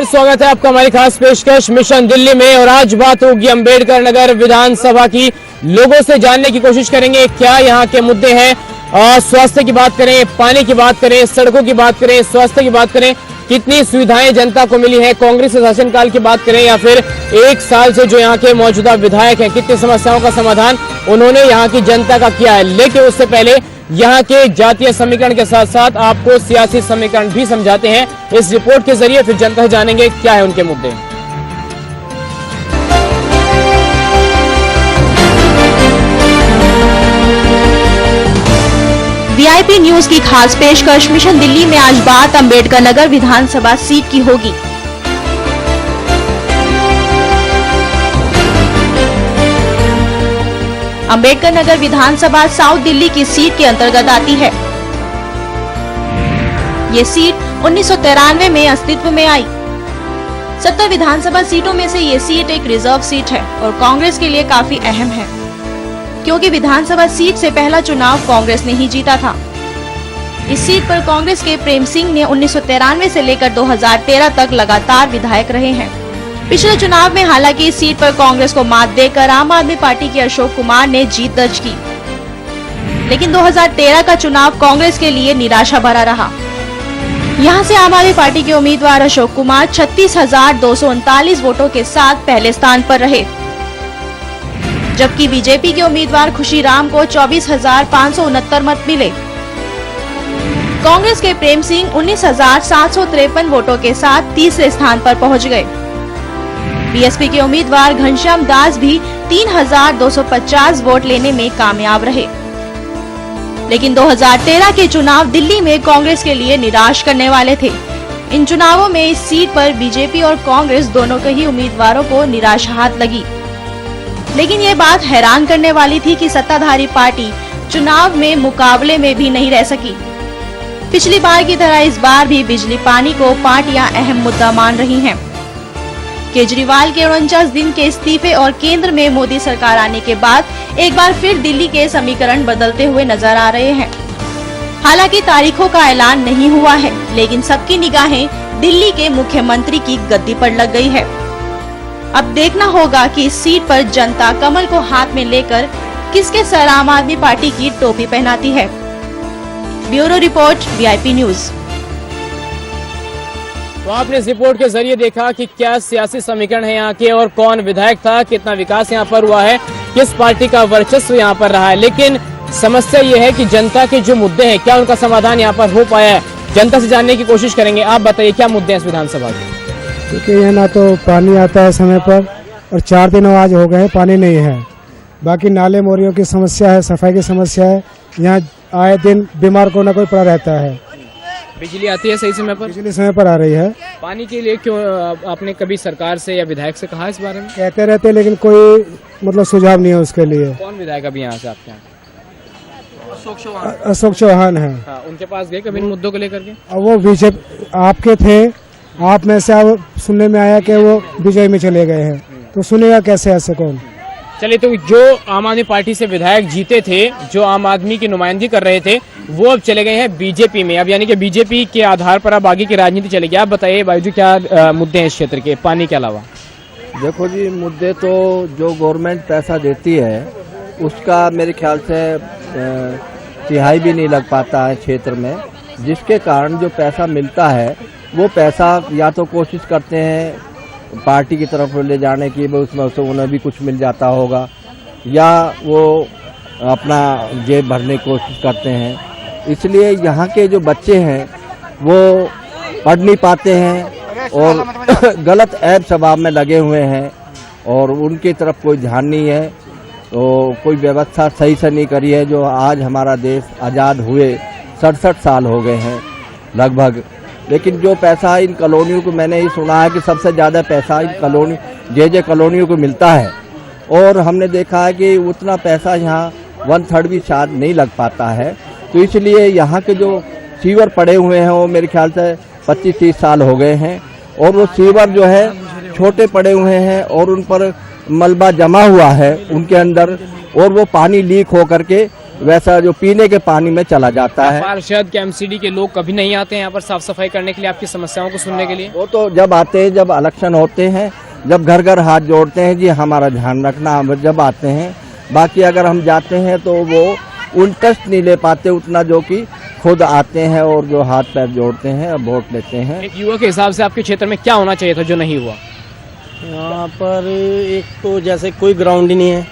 नमस्कार, स्वागत है आपका हमारी खास पेशकश मिशन दिल्ली में। और आज बात होगी अंबेडकर नगर विधानसभा की। लोगों से जानने की कोशिश करेंगे क्या यहाँ के मुद्दे हैं। स्वास्थ्य की बात करें, पानी की बात करें, सड़कों की बात करें, स्वास्थ्य की बात करें, कितनी सुविधाएं जनता को मिली है, कांग्रेस के शासनकाल की बात करें या फिर एक साल से जो यहाँ के मौजूदा विधायक हैं, कितनी समस्याओं का समाधान उन्होंने यहाँ की जनता का किया है। लेकिन उससे पहले यहाँ के जातीय समीकरण के साथ साथ आपको सियासी समीकरण भी समझाते हैं इस रिपोर्ट के जरिए। फिर जनता से जानेंगे क्या है उनके मुद्दे। वीआईपी न्यूज की खास पेशकश मिशन दिल्ली में आज बात अंबेडकर नगर विधानसभा सीट की होगी। अंबेडकर नगर विधानसभा साउथ दिल्ली की सीट के अंतर्गत आती है। ये सीट 1993 में अस्तित्व में आई। 70 विधानसभा सीटों में से ये सीट एक रिजर्व सीट है और कांग्रेस के लिए काफी अहम है, क्योंकि विधानसभा सीट से पहला चुनाव कांग्रेस ने ही जीता था। इस सीट पर कांग्रेस के प्रेम सिंह ने 1993 से लेकर 2013 तक लगातार विधायक रहे हैं। पिछले चुनाव में हालांकि इस सीट पर कांग्रेस को मात देकर आम आदमी पार्टी के अशोक कुमार ने जीत दर्ज की, लेकिन 2013 का चुनाव कांग्रेस के लिए निराशा भरा रहा। यहां से आम आदमी पार्टी के उम्मीदवार अशोक कुमार 36,239 वोटों के साथ पहले स्थान पर रहे, जबकि बीजेपी के उम्मीदवार खुशीराम को 24,569 मत मिले। कांग्रेस के प्रेम सिंह 19,753 वोटों के साथ तीसरे स्थान पर पहुंच गए। बीएसपी के उम्मीदवार घनश्याम दास भी 3,250 वोट लेने में कामयाब रहे। लेकिन 2013 के चुनाव दिल्ली में कांग्रेस के लिए निराश करने वाले थे। इन चुनावों में इस सीट पर बीजेपी और कांग्रेस दोनों के ही उम्मीदवारों को निराशा हाथ लगी। लेकिन ये बात हैरान करने वाली थी कि सत्ताधारी पार्टी चुनाव में मुकाबले में भी नहीं रह सकी। पिछली बार की तरह इस बार भी बिजली पानी को पार्टियां अहम मुद्दा मान रही हैं। केजरीवाल के 49 दिन के इस्तीफे और केंद्र में मोदी सरकार आने के बाद एक बार फिर दिल्ली के समीकरण बदलते हुए नजर आ रहे हैं। हालांकि तारीखों का ऐलान नहीं हुआ है, लेकिन सबकी निगाहें दिल्ली के मुख्यमंत्री की गद्दी पर लग गई है। अब देखना होगा कि इस सीट पर जनता कमल को हाथ में लेकर किसके सर आम आदमी पार्टी की टोपी पहनाती है। Bureau report, VIP news. तो आपने इस रिपोर्ट के जरिए देखा कि क्या सियासी समीकरण है यहाँ के और कौन विधायक था, कितना विकास यहाँ पर हुआ है, किस पार्टी का वर्चस्व यहाँ पर रहा है। लेकिन समस्या ये है कि जनता के जो मुद्दे हैं क्या उनका समाधान यहाँ पर हो पाया है। जनता से जानने की कोशिश करेंगे। आप बताइए क्या मुद्दे हैं इस विधानसभा के। क्योंकि यहाँ ना तो पानी आता है समय पर और 4 दिन आज हो गए पानी नहीं है। बाकी नाले मोरियों की समस्या है, सफाई की समस्या है। यहाँ आए दिन बीमार को ना कोई पड़ा रहता है। बिजली आती है सही समय पर? बिजली समय पर आ रही है। पानी के लिए क्यों आपने कभी सरकार से या विधायक से कहा इस बारे में? कहते रहते हैं, लेकिन कोई मतलब सुझाव नहीं है उसके लिए। कौन विधायक अभी यहाँ से आपके यहाँ? अशोक चौहान है। हाँ, उनके पास गए कभी इन मुद्दों को लेकर के? वो बीजेपी आपके थे, आप में से अब सुनने में आया कि वो बीजेपी में चले गए हैं, तो सुनेगा कैसे ऐसे कौन? चलिए, तो जो आम आदमी पार्टी से विधायक जीते थे, जो आम आदमी की नुमाइंदगी कर रहे थे, वो अब चले गए हैं बीजेपी में। अब यानी कि बीजेपी के आधार पर अब आगे की राजनीति चलेगी। आप बताइए बाबूजी, क्या मुद्दे हैं इस क्षेत्र के पानी के अलावा? देखो जी, मुद्दे तो जो गवर्नमेंट पैसा देती है उसका मेरे ख्याल से तिहाई भी नहीं लग पाता है क्षेत्र में, जिसके कारण जो पैसा मिलता है वो पैसा या तो कोशिश करते हैं पार्टी की तरफ ले जाने की, उसमें से उन्हें भी कुछ मिल जाता होगा, या वो अपना जेब भरने की कोशिश करते हैं। इसलिए यहाँ के जो बच्चे हैं वो पढ़ नहीं पाते हैं और गलत ऐब स्वभाव में लगे हुए हैं और उनकी तरफ कोई ध्यान नहीं है। तो कोई व्यवस्था सही से नहीं करी है। जो आज हमारा देश आज़ाद हुए 67 साल हो गए हैं लगभग, लेकिन जो पैसा इन कॉलोनियों को, मैंने ये सुना है कि सबसे ज़्यादा पैसा इन कॉलोनी जे कॉलोनियों को मिलता है, और हमने देखा है कि उतना पैसा यहाँ 1/3 भी शायद नहीं लग पाता है। तो इसलिए यहाँ के जो सीवर पड़े हुए हैं वो मेरे ख्याल से 25-30 साल हो गए हैं, और वो सीवर जो है छोटे पड़े हुए हैं और उन पर मलबा जमा हुआ है उनके अंदर, और वो पानी लीक हो करके वैसा जो पीने के पानी में चला जाता है। पार्षद के एमसीडी के लोग कभी नहीं आते हैं यहाँ पर साफ सफाई करने के लिए, आपकी समस्याओं को सुनने के लिए? वो तो जब आते हैं, जब इलेक्शन होते हैं, जब घर घर हाथ जोड़ते हैं जी हमारा ध्यान रखना, हम जब आते हैं। बाकी अगर हम जाते हैं तो वो इंटरेस्ट नहीं ले पाते उतना जो कि खुद आते हैं और जो हाथ पैर जोड़ते हैं और वोट लेते हैं। एक युवा के हिसाब से आपके क्षेत्र में क्या होना चाहिए था जो नहीं हुआ? यहाँ पर एक तो जैसे कोई ग्राउंड ही नहीं है,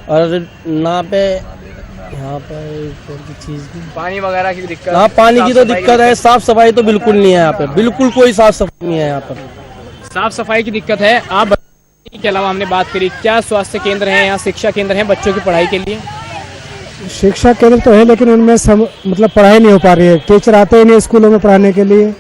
और ना पे यहाँ पर चीज पानी वगैरह की दिक्कत? हाँ, पानी की तो दिक्कत है, साफ सफाई तो बिल्कुल नहीं है यहाँ पे, बिल्कुल कोई साफ सफाई नहीं है यहाँ पर। साफ सफाई की दिक्कत है। आप बताइए, के अलावा हमने बात करी, क्या स्वास्थ्य केंद्र हैं, यहाँ शिक्षा केंद्र हैं बच्चों की पढ़ाई के लिए? शिक्षा केंद्र तो है लेकिन उनमें मतलब पढ़ाई नहीं हो पा रही है, टीचर आते ही नहीं स्कूलों में पढ़ाने के लिए।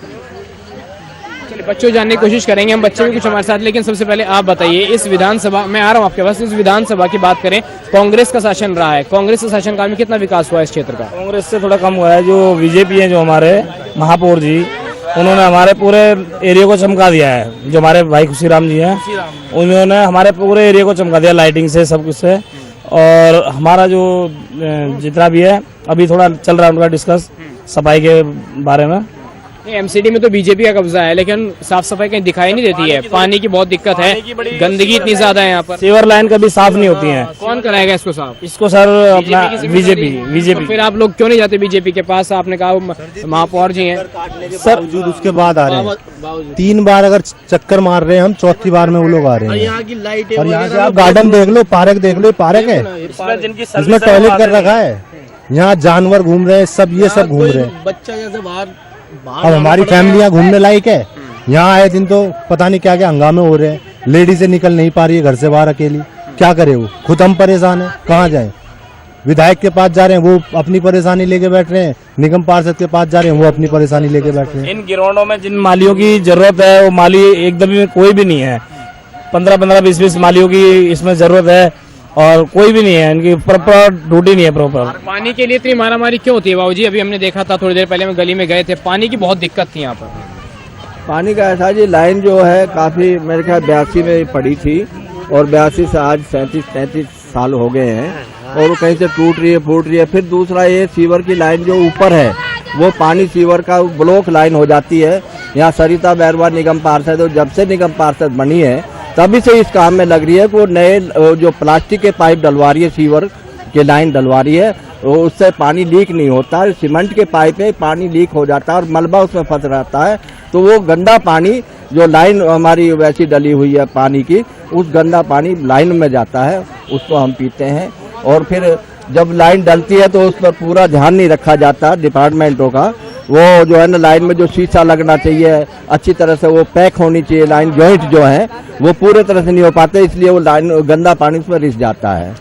चलिए बच्चों जानने की कोशिश करेंगे हम, बच्चे भी कुछ हमारे साथ। लेकिन सबसे पहले आप बताइए, इस विधानसभा मैं आ रहा हूँ आपके पास, इस विधानसभा की बात करें, कांग्रेस का शासन रहा है, कांग्रेस के शासनकाल में कितना विकास हुआ है इस क्षेत्र का? कांग्रेस से थोड़ा कम हुआ है। जो बीजेपी है, जो हमारे महापौर जी, उन्होंने हमारे पूरे एरिया को चमका दिया है। जो हमारे भाई खुशीराम जी हैं, उन्होंने हमारे पूरे एरिया को चमका दिया लाइटिंग से, सब कुछ से। और हमारा जो जितना भी है, अभी थोड़ा चल रहा है उनका डिस्कस सफाई के बारे में। एमसीडी में तो बीजेपी का कब्जा है, लेकिन साफ सफाई कहीं दिखाई नहीं देती है। पानी की बहुत दिक्कत है, गंदगी इतनी ज्यादा है यहाँ पर, सीवर लाइन कभी साफ नहीं होती है। कौन कराएगा इसको साफ? इसको सर अपना बीजेपी। तो फिर आप लोग क्यों नहीं जाते बीजेपी के पास? आपने कहा महापौर जी हैं सर, उसके बाद आ रहे हैं, 3 बार अगर चक्कर मार रहे हैं हम, चौथी बार में वो लोग आ रहे हैं। यहाँ की लाइटें और यहाँ से आप गार्डन देख लो, पार्क देख लो, पार्क है, इसमें टॉयलेट कर रखा है। यहाँ जानवर घूम रहे हैं, सब ये सब घूम रहे हैं। बच्चा जैसे बाहर अब हमारी फैमिलियाँ घूमने लायक है? यहाँ आए दिन तो पता नहीं क्या क्या हंगामे हो रहे हैं, लेडीजें निकल नहीं पा रही है घर से बाहर अकेली, क्या करे वो, खुद हम परेशान है, कहाँ जाए। विधायक के पास जा रहे हैं, वो अपनी परेशानी लेके बैठ रहे हैं, निगम पार्षद के पास जा रहे हैं, वो अपनी परेशानी लेके बैठ रहे हैं। इन गिरोडों में जिन मालियों की जरूरत है, वो माली एकदम कोई भी नहीं है। 15-15, 20-20 मालियों की इसमें जरूरत है और कोई भी नहीं है, इनकी प्रॉपर ड्यूटी नहीं है प्रॉपर। पानी के लिए इतनी मारामारी क्यों होती है बाबूजी? अभी हमने देखा था, थोड़ी देर पहले हम गली में गए थे, पानी की बहुत दिक्कत थी यहाँ पर। पानी का ऐसा जी, लाइन जो है काफी मेरे ख्याल 82 में पड़ी थी और 82 से आज 37-33 साल हो गए हैं और वो कहीं से टूट रही है, फूट रही है। फिर दूसरा ये सीवर की लाइन जो ऊपर है, वो पानी सीवर का ब्लॉक लाइन हो जाती है। यहाँ सरिता बैरवा निगम पार्षद, और जब से निगम पार्षद बनी है तभी से इस काम में लग रही है कि वो नए जो प्लास्टिक के पाइप डलवा रही है, सीवर के लाइन डलवा रही है, उससे पानी लीक नहीं होता। सीमेंट के पाइप में पानी लीक हो जाता है और मलबा उसमें फंस रहता है, तो वो गंदा पानी जो लाइन हमारी वैसी डली हुई है पानी की, उस गंदा पानी लाइन में जाता है, उसको हम पीते हैं। और फिर जब लाइन डलती है तो उस पर पूरा ध्यान नहीं रखा जाता डिपार्टमेंटों का। वो जो है ना, लाइन में जो शीशा लगना चाहिए अच्छी तरह से, वो पैक होनी चाहिए, लाइन जॉइंट जो है वो पूरे तरह से नहीं हो पाते, इसलिए वो लाइन गंदा पानी उसमें रिस जाता है।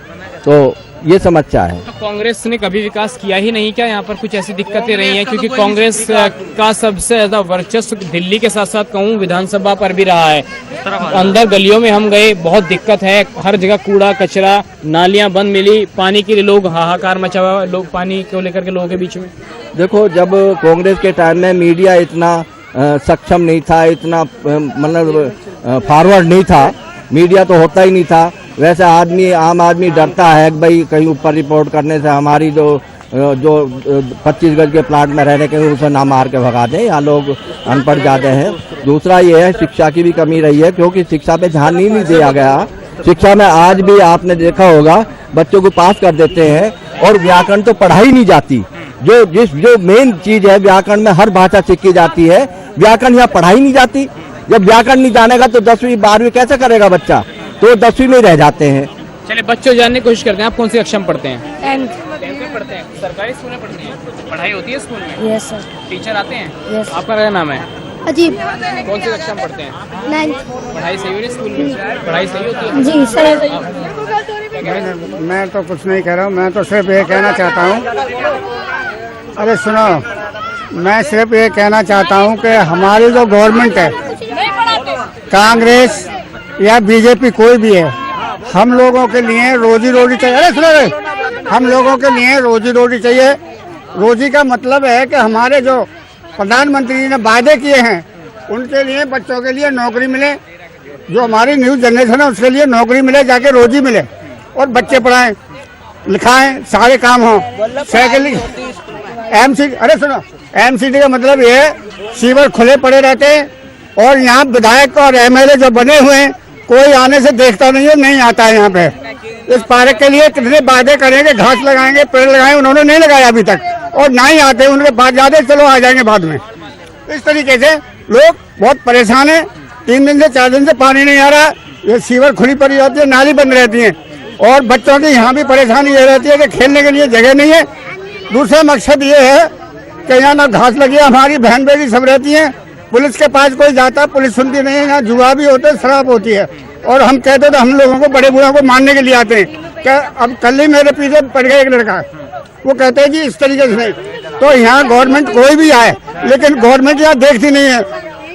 तो ये समस्या है। तो कांग्रेस ने कभी विकास किया ही नहीं क्या? यहाँ पर कुछ ऐसी दिक्कतें रही हैं? क्योंकि कांग्रेस का सबसे ज्यादा वर्चस्व दिल्ली के साथ साथ कहूँ विधानसभा पर भी रहा है। अंदर गलियों में हम गए, बहुत दिक्कत है, हर जगह कूड़ा कचरा, नालियां बंद मिली, पानी के लिए लोग हाहाकार मचा हुआ, लोग पानी को लेकर के लोगों के बीच में। देखो, जब कांग्रेस के टाइम में मीडिया इतना सक्षम नहीं था, इतना मतलब फॉरवर्ड नहीं था, मीडिया तो होता ही नहीं था। वैसे आम आदमी डरता है कि भाई कहीं ऊपर रिपोर्ट करने से हमारी जो 25 गज के प्लाट में रहने के उसे ना मार के भगा दें, यहाँ लोग अनपढ़ ज़्यादा हैं। दूसरा ये है, शिक्षा की भी कमी रही है, क्योंकि शिक्षा पे ध्यान नहीं दिया गया। शिक्षा में आज भी आपने देखा होगा, बच्चों को पास कर देते हैं और व्याकरण तो पढ़ाई नहीं जाती। जो मेन चीज है, व्याकरण में हर भाषा सीखी जाती है, व्याकरण यहाँ पढ़ाई नहीं जाती। जब व्याकरण नहीं जानेगा तो 10वीं 12वीं कैसे करेगा बच्चा, तो 10वीं में रह जाते हैं। चलिए बच्चों जानने की कोशिश करते हैं, आप कौन सी कक्षा में पढ़ते हैं? 10th में पढ़ते हैं। सरकारी स्कूल में पढ़ते हैं? पढ़ाई होती है स्कूल में? Yes sir. टीचर आते हैं? यस। आपका क्या नाम है? अजीब। कौन सी कक्षा में पढ़ते हैं? 9th। पढ़ाई सही हो रही है स्कूल में? पढ़ाई सही होती है? जी सर। मैं तो कुछ नहीं कह रहा हूँ, मैं तो सिर्फ ये कहना चाहता हूँ, अरे सुनो, मैं सिर्फ ये कहना चाहता हूँ कि हमारी जो गवर्नमेंट है, कांग्रेस या बीजेपी कोई भी है, हम लोगों के लिए रोजी रोटी चाहिए। अरे सुनो रे, हम लोगों के लिए रोजी रोटी चाहिए। रोजी का मतलब है कि हमारे जो प्रधानमंत्री ने वायदे किए हैं, उनके लिए बच्चों के लिए नौकरी मिले, जो हमारी न्यू जनरेशन है उसके लिए नौकरी मिले, जाके रोजी मिले और बच्चे पढ़ाएं। लिखाएं, सारे काम हो। साइकिल एमसीडी, अरे सुनो, एमसीडी का मतलब ये है सीवर खुले पड़े रहते हैं और यहाँ विधायक और एमएलए जो बने हुए हैं कोई आने से देखता नहीं है, नहीं आता है यहाँ पे। इस पार्क के लिए कितने वादे करेंगे, घास लगाएंगे, पेड़ लगाएंगे, उन्होंने नहीं लगाया अभी तक और ना ही आते, उनके पास जाते चलो आ जाएंगे बाद में। इस तरीके से लोग बहुत परेशान हैं। 3 दिन से 4 दिन से पानी नहीं आ रहा, ये सीवर खुली पड़ी होती है, नाली बंद रहती है और बच्चों की यहाँ भी परेशानी ये रहती है कि खेलने के लिए जगह नहीं है। दूसरा मकसद ये है कि यहाँ ना घास लगी है, हमारी बहन बेटी सब रहती हैं, पुलिस के पास कोई जाता पुलिस सुनती नहीं है, यहाँ जुआ भी होते शराब होती है और हम कहते तो हम लोगों को बड़े बूढ़ों को मारने के लिए आते हैं। क्या अब कल ही मेरे पीछे पड़ गया एक लड़का, वो कहते हैं कि इस तरीके से नहीं। तो यहाँ गवर्नमेंट कोई भी आए लेकिन गवर्नमेंट यहाँ देखती नहीं है।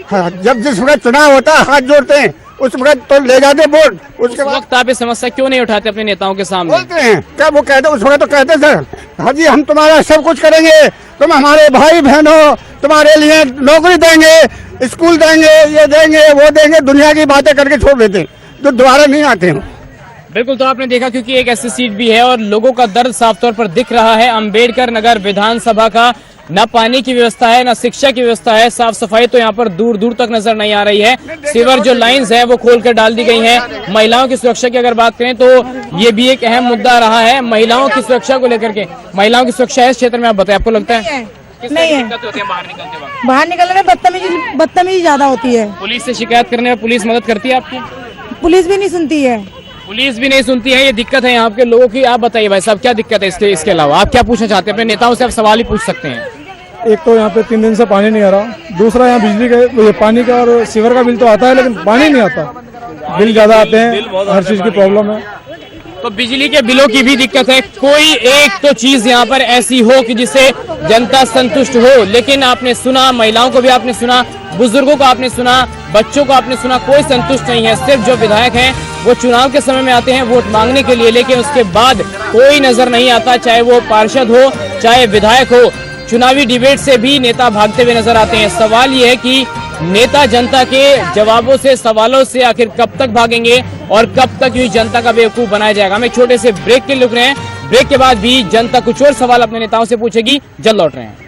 हाँ, जब जिस वक्त चुनाव होता है हाथ जोड़ते हैं, उस वक्त तो ले जाते वोट, उसके बाद वक्त आप ये समस्या क्यों नहीं उठाते अपने नेताओं के सामने? बोलते हैं क्या वो कहते, उस वक्त तो कहते सर हाँ जी हम तुम्हारा सब कुछ करेंगे, तुम हमारे भाई बहन हो, तुम्हारे लिए नौकरी देंगे, स्कूल देंगे, ये देंगे वो देंगे, दुनिया की बातें करके छोड़ देते हैं, तो दोबारा नहीं आते हैं। बिल्कुल, तो आपने देखा क्योंकि एक ऐसी सीट भी है और लोगों का दर्द साफ तौर पर दिख रहा है। अंबेडकर नगर विधानसभा का न पानी की व्यवस्था है, न शिक्षा की व्यवस्था है, साफ सफाई तो यहाँ पर दूर दूर तक नजर नहीं आ रही है। सीवर जो लाइंस है वो खोल कर डाल दी गई हैं। महिलाओं की सुरक्षा की अगर बात करें तो ये भी एक अहम मुद्दा रहा है, महिलाओं की सुरक्षा को लेकर के। महिलाओं की सुरक्षा है इस क्षेत्र में, आप बताएं, आपको लगता है नहीं है? बाहर निकलने में बदतमीजी ज्यादा होती है। पुलिस से शिकायत करने में पुलिस मदद करती है आपकी? पुलिस भी नहीं सुनती है। पुलिस भी नहीं सुनती है, ये दिक्कत है यहाँ के लोगों की। आप बताइए भाई साहब क्या दिक्कत है इसके अलावा आप क्या पूछना चाहते हैं? अपने नेताओं से आप सवाल ही पूछ सकते हैं। एक तो यहाँ पे 3 दिन से पानी नहीं आ रहा, दूसरा यहाँ बिजली का पानी का और सीवर का बिल तो आता है लेकिन पानी नहीं आता, बिल ज्यादा आते हैं, हर चीज की प्रॉब्लम है। तो बिजली के बिलों की भी दिक्कत है। कोई एक तो चीज यहाँ पर ऐसी हो कि जिससे जनता संतुष्ट हो, लेकिन आपने सुना, महिलाओं को भी आपने सुना, बुजुर्गों को आपने सुना, बच्चों को आपने सुना, कोई संतुष्ट नहीं है। सिर्फ जो विधायक हैं वो चुनाव के समय में आते हैं वोट मांगने के लिए, लेकिन उसके बाद कोई नजर नहीं आता, चाहे वो पार्षद हो चाहे विधायक हो। चुनावी डिबेट से भी नेता भागते हुए नजर आते हैं। सवाल ये है कि नेता जनता के जवाबों से, सवालों से आखिर कब तक भागेंगे और कब तक ये जनता का बेवकूफ बनाया जाएगा। हम एक छोटे से ब्रेक के लिए रुक रहे हैं, ब्रेक के बाद भी जनता कुछ और सवाल अपने नेताओं से पूछेगी। जल्द लौट रहे हैं।